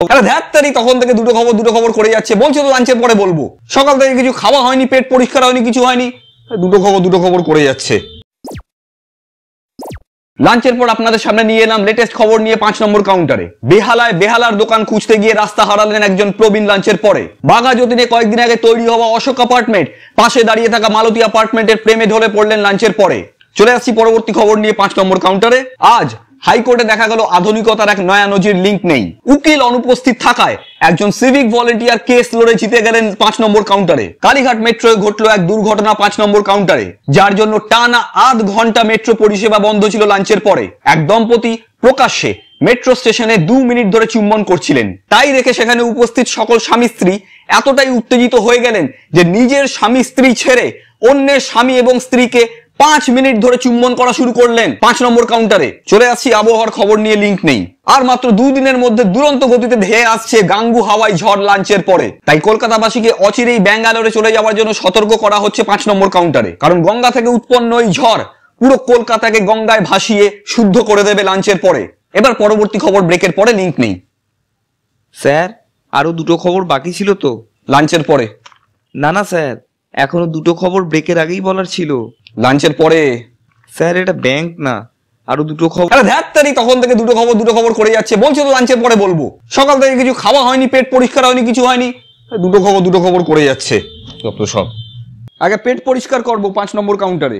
আরে ধ্যাত্তারি, তখন থেকে দুটো খবর করে যাচ্ছে, বলছে তো লাঞ্চের পরে বলবো। সকাল থেকে কিছু খাওয়া হয়নি, পেট পরিষ্কার হয়নি, কিছু হয়নি, দুটো খবর করে যাচ্ছে। লাঞ্চের পর আপনাদের সামনে নিয়ে এলাম লেটেস্ট খবর নিয়ে 5 নম্বর কাউন্টারে। বেহালায় বেহালার দোকান খুঁজতে গিয়ে রাস্তা হারালেন একজন প্রবীণ লাঞ্চের পরে। বাঘা যতীনে কয়েকদিন আগে তৈরি হওয়া অশোক অ্যাপার্টমেন্ট পাশে দাঁড়িয়ে থাকা মালতী অ্যাপার্টমেন্টের প্রেমে ধরে পড়লেন লাঞ্চের পরে। চলে আসছি পরবর্তী খবর নিয়ে 5 নম্বর কাউন্টারে। আজ হাইকোর্টে দেখা গেল আধুনিকতার এক নয়া নজির লিঙ্ক নেই। উকিল অনুপস্থিত থাকায় একজন সিভিক ভলেন্টিয়ার কেস লড়ে জিতে গেলেন 5 নম্বর কাউন্টারে। কালীঘাট মেট্রোয় ঘটলো এক দুর্ঘটনা 5 নম্বর কাউন্টারে, যার জন্য টানা আধ ঘন্টা মেট্রো পরিষেবা বন্ধ ছিল লাঞ্চের পরে। এক দম্পতি প্রকাশ্যে মেট্রো স্টেশনে 2 মিনিট ধরে চুম্বন করছিলেন। তাই দেখে সেখানে উপস্থিত সকল স্বামী স্ত্রী এতটাই উত্তেজিত হয়ে গেলেন যে নিজের স্বামী স্ত্রী ছেড়ে অন্যের স্বামী এবং স্ত্রীকে 5 মিনিট ধরে চুম্বন করা শুরু করলেন 5 নম্বর কাউন্টারে। চলে আসছি আবহাওয়ার খবর নিয়ে লিঙ্ক নেই। আর মাত্র 2 দিনের মধ্যে দুরন্ত গতিতে ধেয়ে আসছে গাঙ্গু হাওয়াই ঝড় লাঞ্চের পরে। তাই কলকাতাবাসীকে অচিরেই ব্যাঙ্গালোরে চলে যাওয়ার জন্য সতর্ক করা হচ্ছে 5 নম্বর কাউন্টারে। কারণ গঙ্গা থেকে উৎপন্ন এই ঝড় পুরো কলকাতাকে গঙ্গায় ভাসিয়ে শুদ্ধ করে দেবে লাঞ্চের পরে। এবার পরবর্তী খবর ব্রেকের পরে, লিঙ্ক নেই। স্যার, আরো 2টো খবর বাকি ছিল তো লাঞ্চের পরে? না স্যার, এখনো 2টো খবর ব্রেকের আগেই বলার ছিল। লাঞ্চের পরে? স্যার, এটা ব্যাংক না, আরো 2টো খবর। আরে ধ্যাত্তারি, তখন থেকে দুটো খবর করে যাচ্ছে, বলছে তো লাঞ্চের পরে বলবো। সকাল থেকে কিছু খাওয়া হয়নি, পেট পরিষ্কার হয়নি, কিছু হয়নি, দুটো খবর করে যাচ্ছে। সব আগে পেট পরিষ্কার করবো 5 নম্বর কাউন্টারে।